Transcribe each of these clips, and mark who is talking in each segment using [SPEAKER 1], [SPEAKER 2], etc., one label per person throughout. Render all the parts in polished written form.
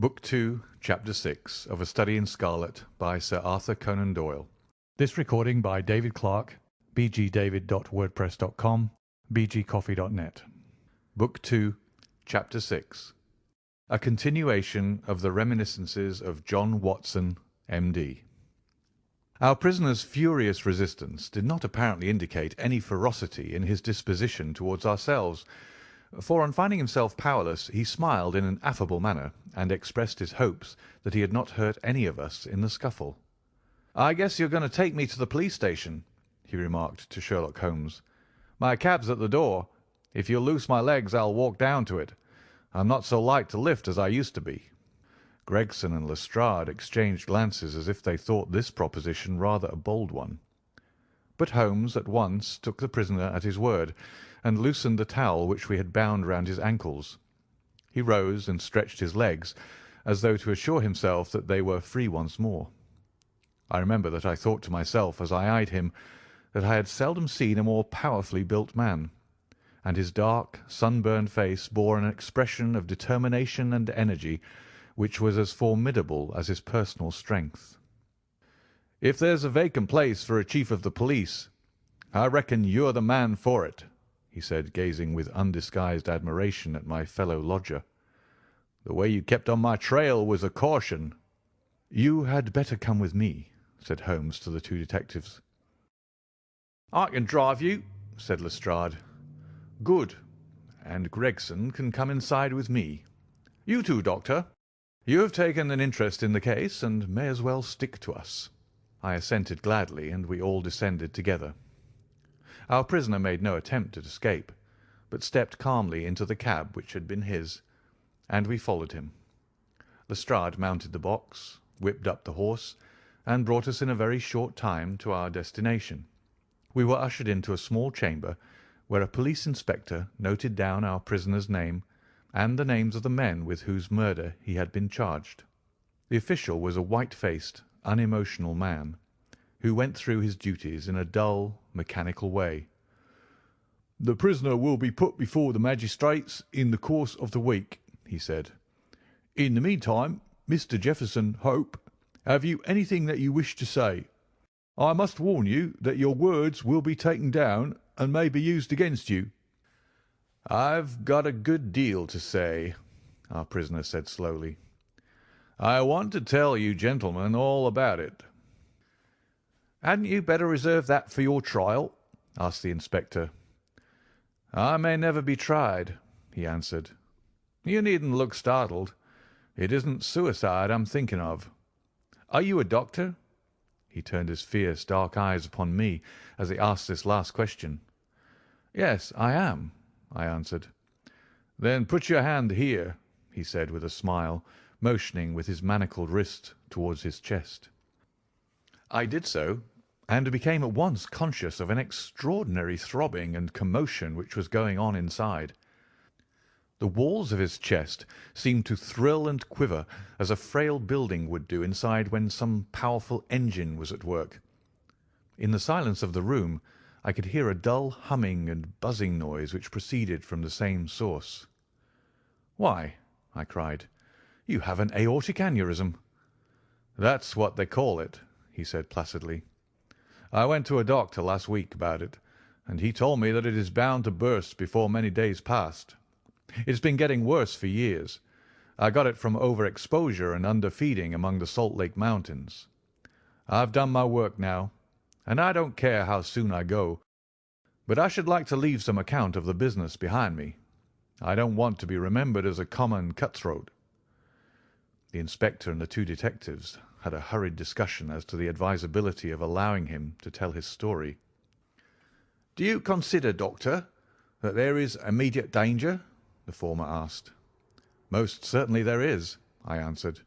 [SPEAKER 1] Book 2, Chapter 6 of A Study in Scarlet by Sir Arthur Conan Doyle. This recording by David Clarke, bgdavid.wordpress.com, bgcoffee.net. Book 2, Chapter 6. A continuation of the reminiscences of John Watson, M.D. Our prisoner's furious resistance did not apparently indicate any ferocity in his disposition towards ourselves, for on finding himself powerless he smiled in an affable manner and expressed his hopes that he had not hurt any of us in the scuffle. "I guess you're going to take me to the police station," he remarked to Sherlock Holmes. "My cab's at the door. If you'll loose my legs I'll walk down to it. I'm not so light to lift as I used to be." Gregson and Lestrade exchanged glances as if they thought this proposition rather a bold one. But Holmes at once took the prisoner at his word, and loosened the towel which we had bound round his ankles. He rose and stretched his legs, as though to assure himself that they were free once more. I remember that I thought to myself as I eyed him that I had seldom seen a more powerfully built man, and his dark, sunburned face bore an expression of determination and energy which was as formidable as his personal strength. "If there's a vacant place for a chief of the police, I reckon you're the man for it," he said, gazing with undisguised admiration at my fellow lodger. "The way you kept on my trail was a caution." "You had better come with me," said Holmes to the two detectives. "I can drive you," said Lestrade. "Good. And Gregson can come inside with me. You too, Doctor. You have taken an interest in the case, and may as well stick to us." I assented gladly, and we all descended together. Our prisoner made no attempt at escape, but stepped calmly into the cab which had been his, and we followed him. Lestrade mounted the box, whipped up the horse, and brought us in a very short time to our destination. We were ushered into a small chamber where a police inspector noted down our prisoner's name and the names of the men with whose murder he had been charged. The official was a white-faced, unemotional man, who went through his duties in a dull, mechanical way. "The prisoner will be put before the magistrates in the course of the week," he said. "In the meantime, Mr. Jefferson Hope, have you anything that you wish to say? I must warn you that your words will be taken down and may be used against you." "I've got a good deal to say," our prisoner said slowly. "I want to tell you gentlemen all about it." "Hadn't you better reserve that for your trial?" asked the inspector. "I may never be tried," he answered. "You needn't look startled. It isn't suicide I'm thinking of. Are you a doctor?" He turned his fierce, dark eyes upon me as he asked this last question. "Yes, I am," I answered. "Then put your hand here," he said with a smile, motioning with his manacled wrist towards his chest. I did so, and became at once conscious of an extraordinary throbbing and commotion which was going on inside. The walls of his chest seemed to thrill and quiver as a frail building would do inside when some powerful engine was at work. In the silence of the room I could hear a dull humming and buzzing noise which proceeded from the same source. "Why," I cried, "you have an aortic aneurysm." "That's what they call it," he said placidly. "I went to a doctor last week about it, and he told me that it is bound to burst before many days passed. It's been getting worse for years. I got it from overexposure and underfeeding among the Salt Lake Mountains. I've done my work now, and I don't care how soon I go, but I should like to leave some account of the business behind me. I don't want to be remembered as a common cutthroat." The inspector and the two detectives had a hurried discussion as to the advisability of allowing him to tell his story. "Do you consider, Doctor, that there is immediate danger?" the former asked. "Most certainly there is," I answered.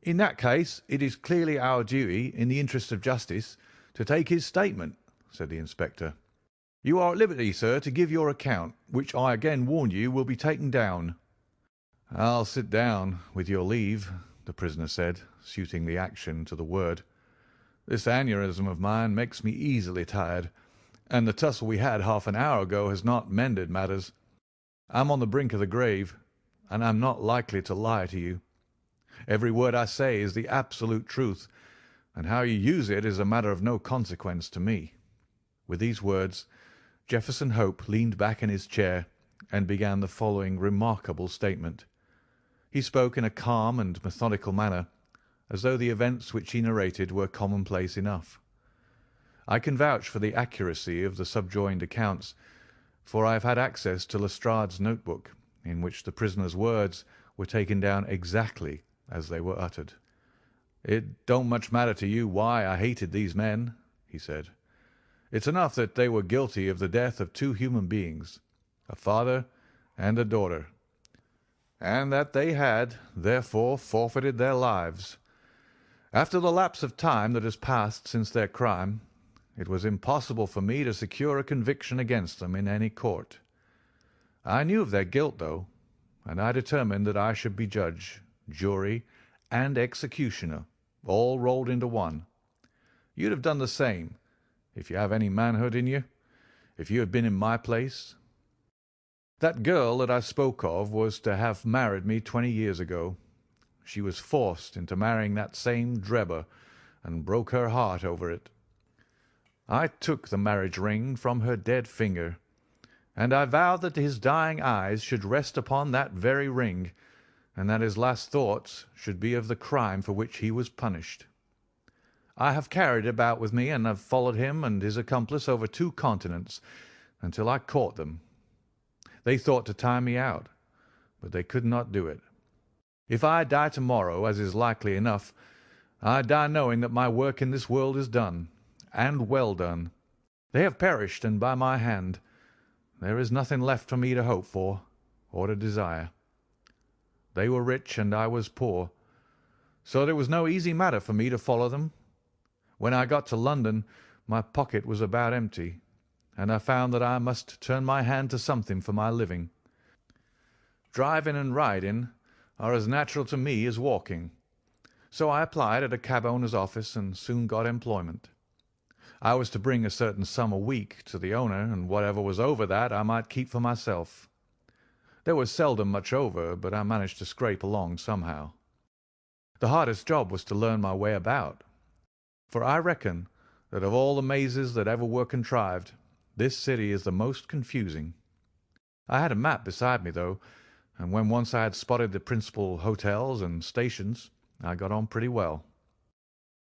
[SPEAKER 1] "In that case it is clearly our duty, in the interest of justice, to take his statement," said the inspector. "You are at liberty, sir, to give your account, which I again warn you will be taken down." "I'll sit down, with your leave," the prisoner said, suiting the action to the word. "This aneurism of mine makes me easily tired, and the tussle we had half an hour ago has not mended matters. I'm on the brink of the grave, and I'm not likely to lie to you. Every word I say is the absolute truth, and how you use it is a matter of no consequence to me." With these words, Jefferson Hope leaned back in his chair and began the following remarkable statement. He spoke in a calm and methodical manner, as though the events which he narrated were commonplace enough. I can vouch for the accuracy of the subjoined accounts, for I have had access to Lestrade's notebook, in which the prisoner's words were taken down exactly as they were uttered. "It don't much matter to you why I hated these men," he said. "It's enough that they were guilty of the death of two human beings, a father and a daughter, and that they had, therefore, forfeited their lives. After the lapse of time that has passed since their crime, it was impossible for me to secure a conviction against them in any court. I knew of their guilt, though, and I determined that I should be judge, jury, and executioner, all rolled into one. You'd have done the same, if you have any manhood in you, if you had been in my place. That girl that I spoke of was to have married me 20 years ago. She was forced into marrying that same Drebber, and broke her heart over it. I took the marriage ring from her dead finger, and I vowed that his dying eyes should rest upon that very ring, and that his last thoughts should be of the crime for which he was punished. I have carried it about with me, and have followed him and his accomplice over 2 continents, until I caught them. They thought to tie me out, but they could not do it. If I die tomorrow, as is likely enough, I die knowing that my work in this world is done, and well done. They have perished, and by my hand. There is nothing left for me to hope for, or to desire. They were rich, and I was poor, so that it was no easy matter for me to follow them. When I got to London, my pocket was about empty, and I found that I must turn my hand to something for my living. Driving and riding are as natural to me as walking, so I applied at a cab owner's office and soon got employment. I was to bring a certain sum a week to the owner, and whatever was over that I might keep for myself. There was seldom much over, but I managed to scrape along somehow. The hardest job was to learn my way about, for I reckon that of all the mazes that ever were contrived, this city is the most confusing. I had a map beside me, though, and when once I had spotted the principal hotels and stations, I got on pretty well.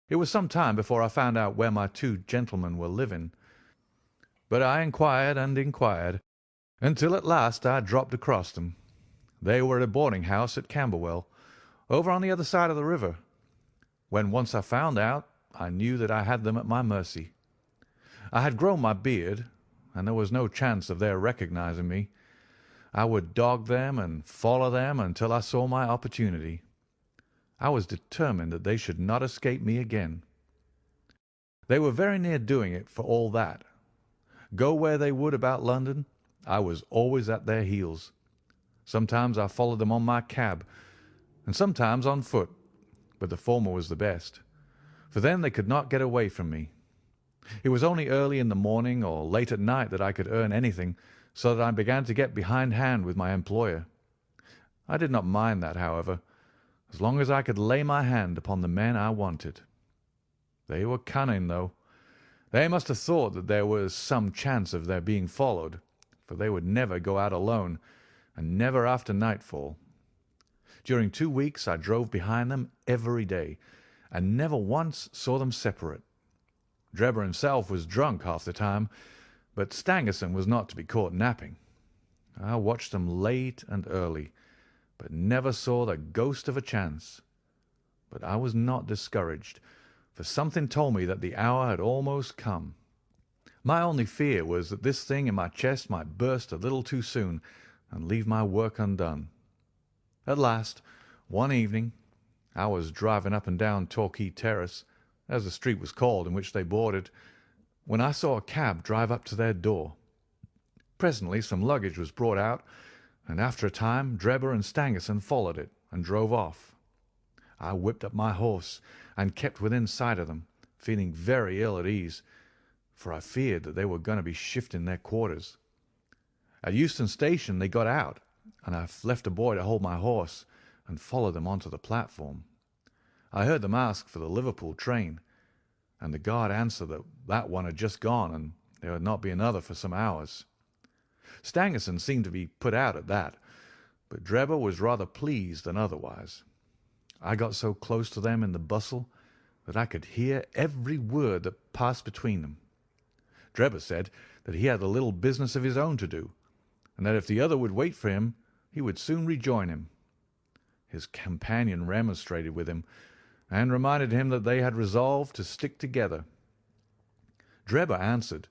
[SPEAKER 1] It was some time before I found out where my 2 gentlemen were living, but I inquired and inquired, until at last I dropped across them. They were at a boarding-house at Camberwell, over on the other side of the river. When once I found out, I knew that I had them at my mercy. I had grown my beard, and there was no chance of their recognizing me. I would dog them and follow them until I saw my opportunity. I was determined that they should not escape me again. They were very near doing it, for all that. Go where they would about London, I was always at their heels. Sometimes I followed them on my cab, and sometimes on foot, but the former was the best, for then they could not get away from me. It was only early in the morning or late at night that I could earn anything, so that I began to get behindhand with my employer. I did not mind that, however, as long as I could lay my hand upon the men I wanted. They were cunning, though. They must have thought that there was some chance of their being followed, for they would never go out alone, and never after nightfall. During 2 weeks I drove behind them every day, and never once saw them separate. Drebber himself was drunk half the time, but Stangerson was not to be caught napping. I watched them late and early, but never saw the ghost of a chance. But I was not discouraged, for something told me that the hour had almost come. My only fear was that this thing in my chest might burst a little too soon and leave my work undone. At last, one evening, I was driving up and down Torquay Terrace, as the street was called in which they boarded, when I saw a cab drive up to their door. Presently some luggage was brought out, and after a time Drebber and Stangerson followed it and drove off. I whipped up my horse and kept within sight of them, feeling very ill at ease, for I feared that they were going to be shifting their quarters. At Euston Station they got out, and I left a boy to hold my horse and followed them onto the platform. I heard them ask for the Liverpool train, and the guard answered that that one had just gone and there would not be another for some hours. Stangerson seemed to be put out at that, but Drebber was rather pleased than otherwise. I got so close to them in the bustle that I could hear every word that passed between them. Drebber said that he had a little business of his own to do, and that if the other would wait for him, he would soon rejoin him. His companion remonstrated with him, and reminded him that they had resolved to stick together. Drebber answered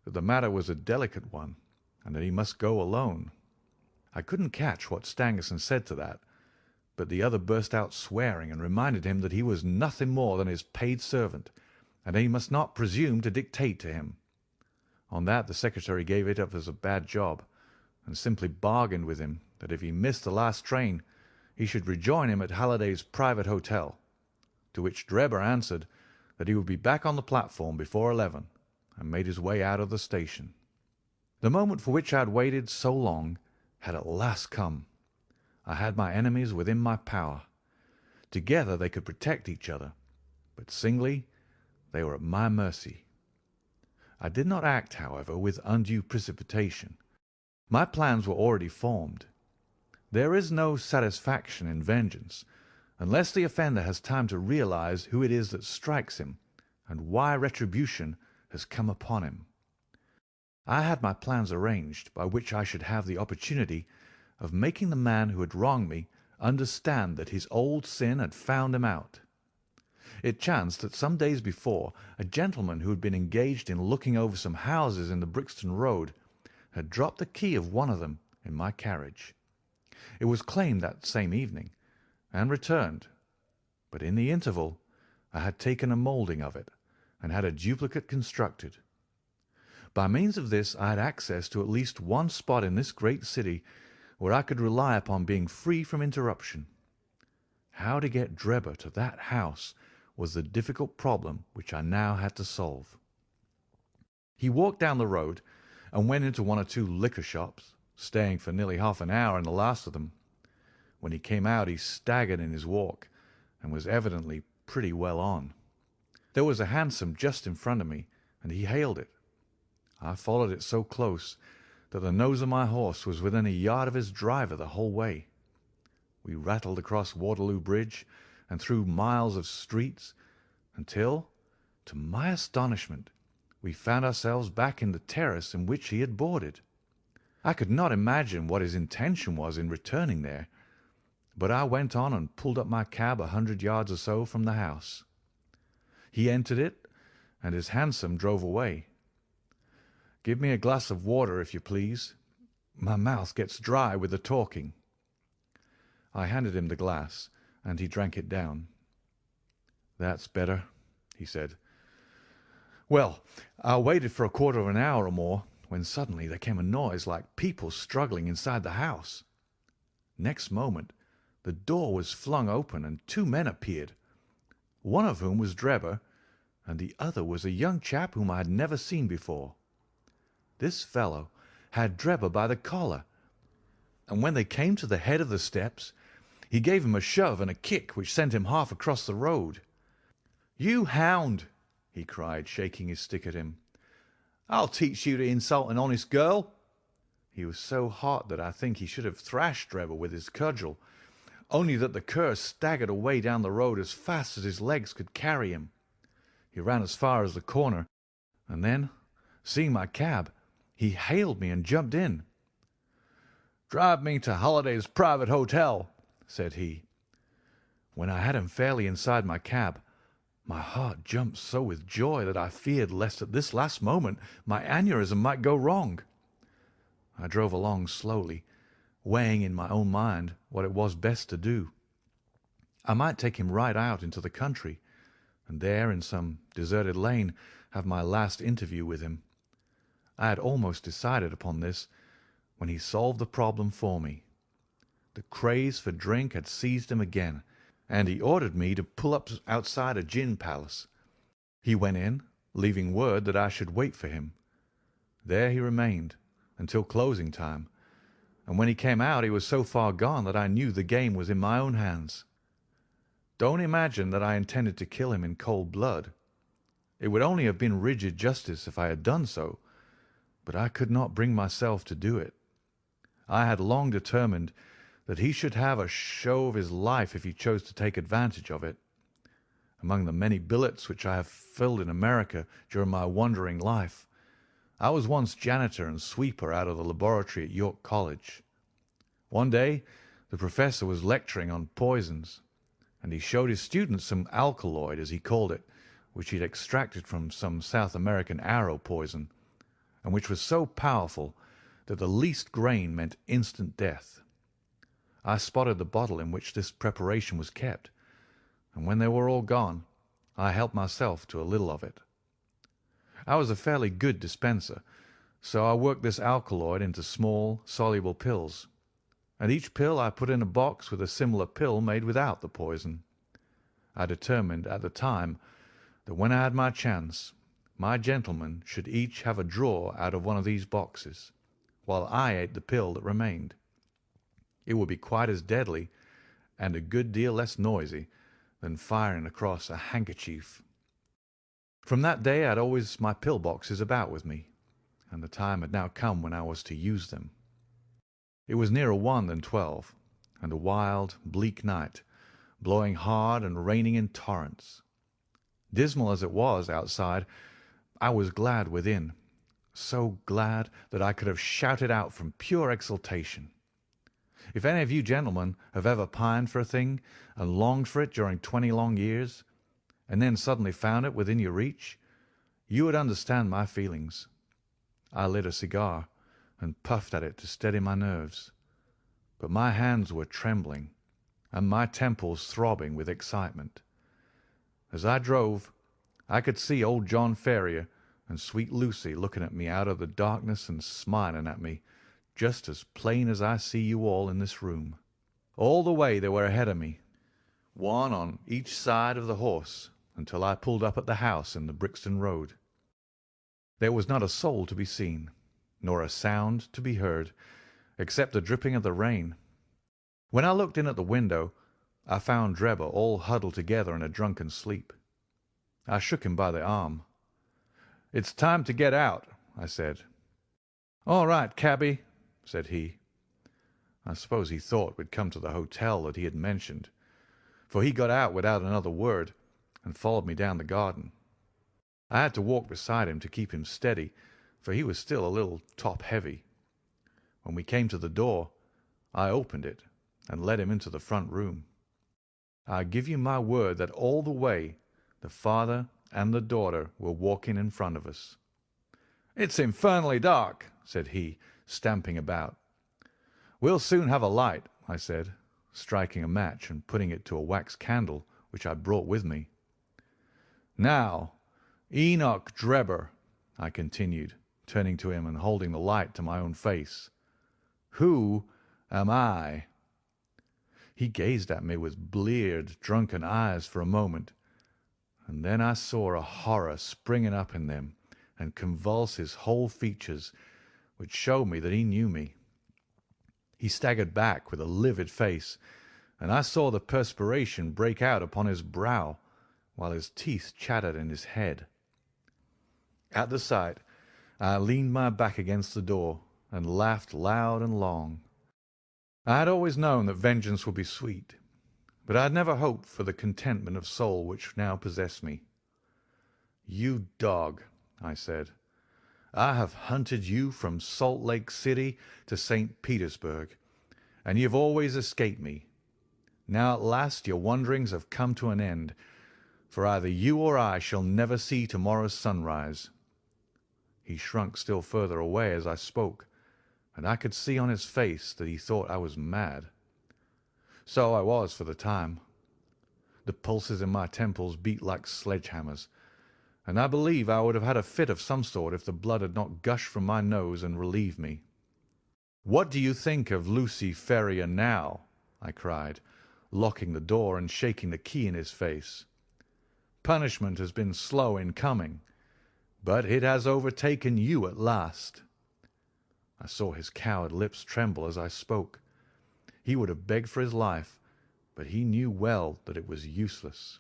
[SPEAKER 1] that the matter was a delicate one, and that he must go alone. I couldn't catch what Stangerson said to that, but the other burst out swearing and reminded him that he was nothing more than his paid servant, and that he must not presume to dictate to him. On that the secretary gave it up as a bad job, and simply bargained with him that if he missed the last train, he should rejoin him at Halliday's private hotel, to which Drebber answered that he would be back on the platform before 11, and made his way out of the station. The moment for which I had waited so long had at last come. I had my enemies within my power. Together they could protect each other, but singly they were at my mercy. I did not act, however, with undue precipitation. My plans were already formed. There is no satisfaction in vengeance unless the offender has time to realize who it is that strikes him and why retribution has come upon him. I had my plans arranged by which I should have the opportunity of making the man who had wronged me understand that his old sin had found him out. It chanced that some days before a gentleman who had been engaged in looking over some houses in the Brixton Road had dropped the key of one of them in my carriage. It was claimed that same evening, and returned, but in the interval I had taken a moulding of it, and had a duplicate constructed. By means of this I had access to at least one spot in this great city where I could rely upon being free from interruption. How to get Drebber to that house was the difficult problem which I now had to solve. He walked down the road and went into one or two liquor shops, staying for nearly half an hour in the last of them. When he came out he staggered in his walk, and was evidently pretty well on. There was a hansom just in front of me, and he hailed it. I followed it so close that the nose of my horse was within a yard of his driver the whole way. We rattled across Waterloo Bridge and through miles of streets until, to my astonishment, we found ourselves back in the terrace in which he had boarded. I could not imagine what his intention was in returning there, but I went on and pulled up my cab 100 yards or so from the house. He entered it, and his hansom drove away. "Give me a glass of water, if you please. My mouth gets dry with the talking." I handed him the glass, and he drank it down. "That's better," he said. "Well, I waited for a quarter of an hour or more, when suddenly there came a noise like people struggling inside the house. Next moment the door was flung open, and two men appeared, one of whom was Drebber, and the other was a young chap whom I had never seen before. This fellow had Drebber by the collar, and when they came to the head of the steps, he gave him a shove and a kick which sent him half across the road. "You hound!" he cried, shaking his stick at him. "I'll teach you to insult an honest girl." He was so hot that I think he should have thrashed Drebber with his cudgel, only that the cur staggered away down the road as fast as his legs could carry him. He ran as far as the corner, and then, seeing my cab, he hailed me and jumped in. "Drive me to Halliday's private hotel," said he. When I had him fairly inside my cab, my heart jumped so with joy that I feared lest at this last moment my aneurism might go wrong. I drove along slowly, weighing in my own mind what it was best to do. I might take him right out into the country, and there in some deserted lane have my last interview with him. I had almost decided upon this when he solved the problem for me. The craze for drink had seized him again, and he ordered me to pull up outside a gin palace. He went in, leaving word that I should wait for him. There he remained until closing time, and when he came out he was so far gone that I knew the game was in my own hands. Don't imagine that I intended to kill him in cold blood. It would only have been rigid justice if I had done so, but I could not bring myself to do it. I had long determined that he should have a show of his life if he chose to take advantage of it. Among the many billets which I have filled in America during my wandering life, I was once janitor and sweeper out of the laboratory at York College. One day the professor was lecturing on poisons, and he showed his students some alkaloid, as he called it, which he had extracted from some South American arrow poison, and which was so powerful that the least grain meant instant death. I spotted the bottle in which this preparation was kept, and when they were all gone, I helped myself to a little of it. I was a fairly good dispenser, so I worked this alkaloid into small, soluble pills, and each pill I put in a box with a similar pill made without the poison. I determined at the time that when I had my chance, my gentlemen should each have a drawer out of one of these boxes, while I ate the pill that remained. It would be quite as deadly, and a good deal less noisy, than firing across a handkerchief. From that day I had always my pill boxes about with me, and the time had now come when I was to use them. It was nearer 1 than 12, and a wild, bleak night, blowing hard and raining in torrents. Dismal as it was outside, I was glad within, so glad that I could have shouted out from pure exultation. If any of you gentlemen have ever pined for a thing and longed for it during 20 long years, and then suddenly found it within your reach, you would understand my feelings. I lit a cigar and puffed at it to steady my nerves, but my hands were trembling and my temples throbbing with excitement. As I drove, I could see old John Ferrier and sweet Lucy looking at me out of the darkness and smiling at me, just as plain as I see you all in this room. All the way they were ahead of me, one on each side of the horse, until I pulled up at the house in the Brixton Road. There was not a soul to be seen, nor a sound to be heard, except the dripping of the rain. When I looked in at the window, I found Drebber all huddled together in a drunken sleep. I shook him by the arm. "It's time to get out," I said. "All right, cabby," said he. I suppose he thought we'd come to the hotel that he had mentioned, for he got out without another word and followed me down the garden. I had to walk beside him to keep him steady, for he was still a little top-heavy. When we came to the door, I opened it and led him into the front room. I give you my word that all the way the father and the daughter were walking in front of us. "It's infernally dark," said he, stamping about. "We'll soon have a light," I said, striking a match and putting it to a wax candle which I brought with me. "Now, Enoch Drebber," I continued, turning to him and holding the light to my own face, "who am I?" He gazed at me with bleared, drunken eyes for a moment, and then I saw a horror springing up in them and convulse his whole features, which showed me that he knew me. He staggered back with a livid face, and I saw the perspiration break out upon his brow, while his teeth chattered in his head. At the sight, I leaned my back against the door and laughed loud and long. I had always known that vengeance would be sweet, but I had never hoped for the contentment of soul which now possessed me. "You dog," I said, "I have hunted you from Salt Lake City to St. Petersburg, and you have always escaped me. Now at last your wanderings have come to an end, for either you or I shall never see tomorrow's sunrise." He shrunk still further away as I spoke, and I could see on his face that he thought I was mad. So I was for the time. The pulses in my temples beat like sledge-hammers, and I believe I would have had a fit of some sort if the blood had not gushed from my nose and relieved me. "What do you think of Lucy Ferrier now?" I cried, locking the door and shaking the key in his face. "Punishment has been slow in coming, but it has overtaken you at last." I saw his coward lips tremble as I spoke. He would have begged for his life, but he knew well that it was useless.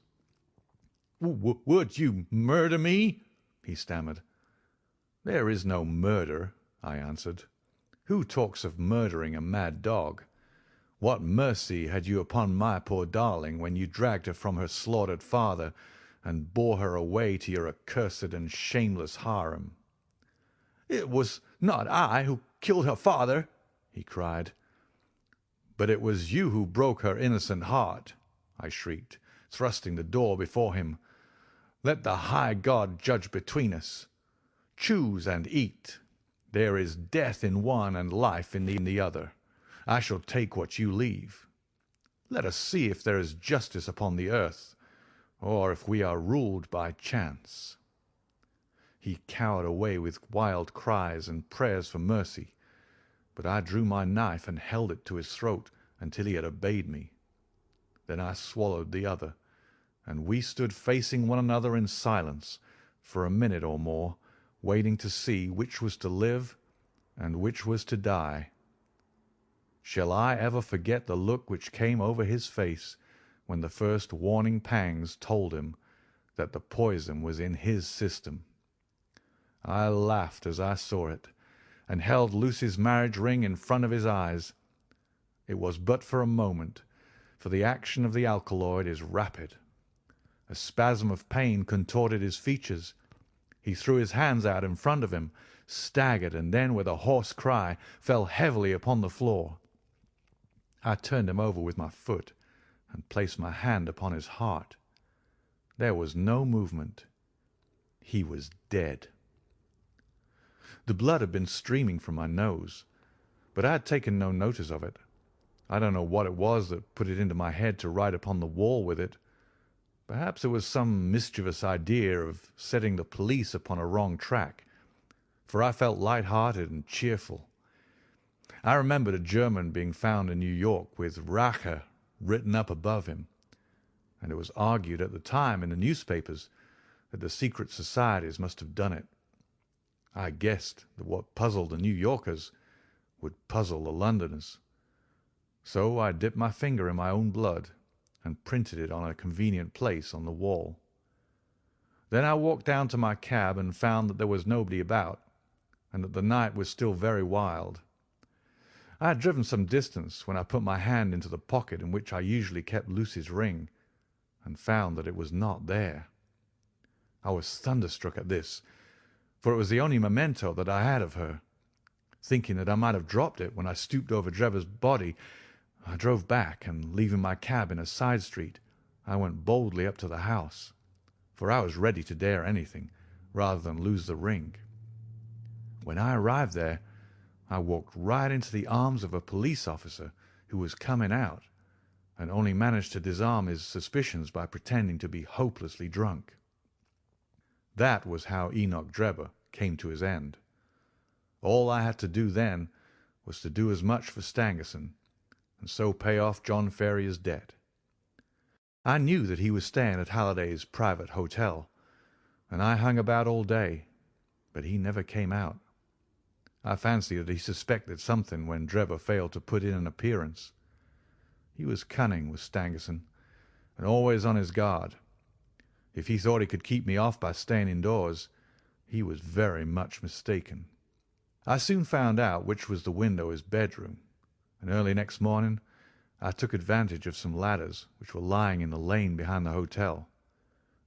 [SPEAKER 1] "Would you murder me?" he stammered. "There is no murder," I answered. "Who talks of murdering a mad dog? What mercy had you upon my poor darling when you dragged her from her slaughtered father and bore her away to your accursed and shameless harem?" "It was not I who killed her father," he cried. "But it was you who broke her innocent heart," I shrieked, thrusting the door before him. "Let the high God judge between us. Choose and eat. There is death in one and life in the other. I shall take what you leave. Let us see if there is justice upon the earth, or if we are ruled by chance." He cowered away with wild cries and prayers for mercy, but I drew my knife and held it to his throat until he had obeyed me. Then I swallowed the other, and we stood facing one another in silence for a minute or more, waiting to see which was to live and which was to die. Shall I ever forget the look which came over his face when the first warning pangs told him that the poison was in his system? I laughed as I saw it, and held Lucy's marriage ring in front of his eyes. It was but for a moment, for the action of the alkaloid is rapid. A spasm of pain contorted his features. He threw his hands out in front of him, staggered, and then, with a hoarse cry, fell heavily upon the floor. I turned him over with my foot and placed my hand upon his heart. There was no movement. He was dead. The blood had been streaming from my nose, but I had taken no notice of it. I don't know what it was that put it into my head to write upon the wall with it. Perhaps it was some mischievous idea of setting the police upon a wrong track, for I felt light-hearted and cheerful. I remembered a German being found in New York with Rache written up above him, and it was argued at the time in the newspapers that the secret societies must have done it. I guessed that what puzzled the New Yorkers would puzzle the Londoners. So I dipped my finger in my own blood and printed it on a convenient place on the wall. Then I walked down to my cab and found that there was nobody about, and that the night was still very wild. I had driven some distance when I put my hand into the pocket in which I usually kept Lucy's ring, and found that it was not there. I was thunderstruck at this, for it was the only memento that I had of her. Thinking that I might have dropped it when I stooped over Drebber's body, I drove back, and leaving my cab in a side street, I went boldly up to the house, for I was ready to dare anything rather than lose the ring. When I arrived there, I walked right into the arms of a police officer who was coming out, and only managed to disarm his suspicions by pretending to be hopelessly drunk. That was how Enoch Drebber came to his end. All I had to do then was to do as much for Stangerson, and so pay off John Ferrier's debt. I knew that he was staying at Halliday's private hotel, and I hung about all day, but he never came out. I fancy that he suspected something when Drebber failed to put in an appearance. He was cunning, was Stangerson, and always on his guard. If he thought he could keep me off by staying indoors, he was very much mistaken. I soon found out which was the window of his bedroom, and early next morning I took advantage of some ladders which were lying in the lane behind the hotel,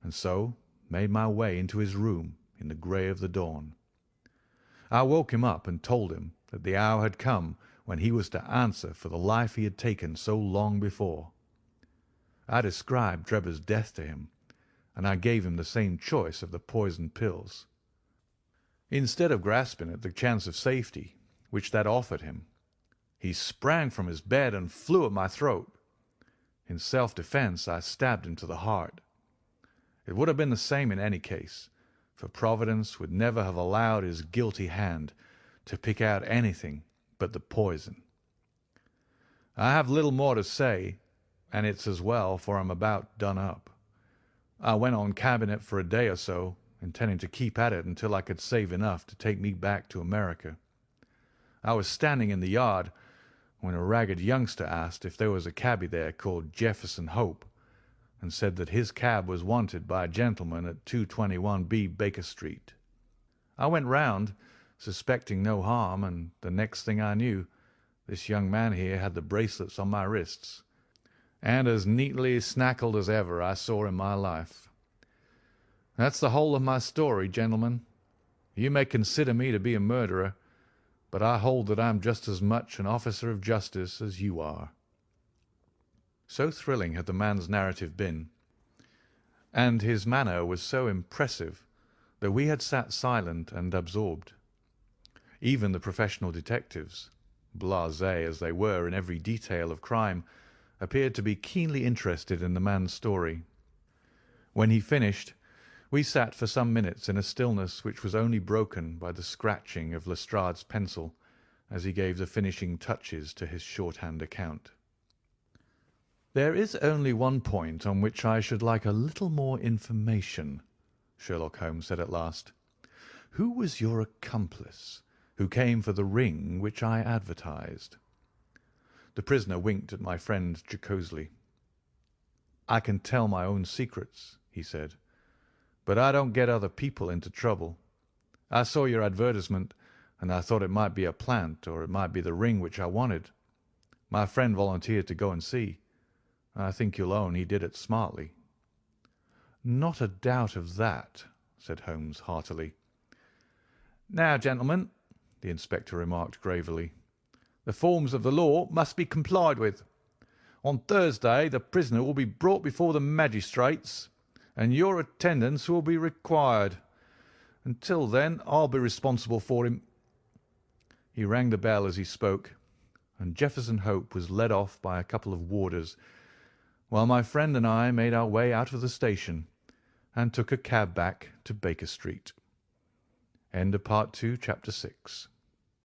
[SPEAKER 1] and so made my way into his room in the grey of the dawn. I woke him up and told him that the hour had come when he was to answer for the life he had taken so long before. I described Drebber's death to him, and I gave him the same choice of the poisoned pills. Instead of grasping at the chance of safety which that offered him, he sprang from his bed and flew at my throat. In self-defence I stabbed him to the heart. It would have been the same in any case, for Providence would never have allowed his guilty hand to pick out anything but the poison. I have little more to say, and it's as well, for I'm about done up. I went on cabbing it for a day or so, intending to keep at it until I could save enough to take me back to America. I was standing in the yard when a ragged youngster asked if there was a cabby there called Jefferson Hope, and said that his cab was wanted by a gentleman at 221B Baker Street. I went round, suspecting no harm, and the next thing I knew, this young man here had the bracelets on my wrists, and as neatly snackled as ever I saw in my life. That's the whole of my story, gentlemen. You may consider me to be a murderer, but I hold that I am just as much an officer of justice as you are." So thrilling had the man's narrative been, and his manner was so impressive, that we had sat silent and absorbed. Even the professional detectives, blasé as they were in every detail of crime, appeared to be keenly interested in the man's story. When he finished, we sat for some minutes in a stillness which was only broken by the scratching of Lestrade's pencil as he gave the finishing touches to his shorthand account. "There is only one point on which I should like a little more information," Sherlock Holmes said at last. "Who was your accomplice who came for the ring which I advertised?" The prisoner winked at my friend jocosely. "I can tell my own secrets," he said, "but I don't get other people into trouble. I saw your advertisement, and I thought it might be a plant, or it might be the ring which I wanted. My friend volunteered to go and see. I think you'll own he did it smartly." "Not a doubt of that," said Holmes heartily. "Now, gentlemen," the inspector remarked gravely, "the forms of the law must be complied with. On Thursday the prisoner will be brought before the magistrates, and your attendance will be required. Until then I'll be responsible for him." He rang the bell as he spoke, and Jefferson Hope was led off by a couple of warders, while my friend and I made our way out of the station and took a cab back to Baker Street. End of Part 2, Chapter 6.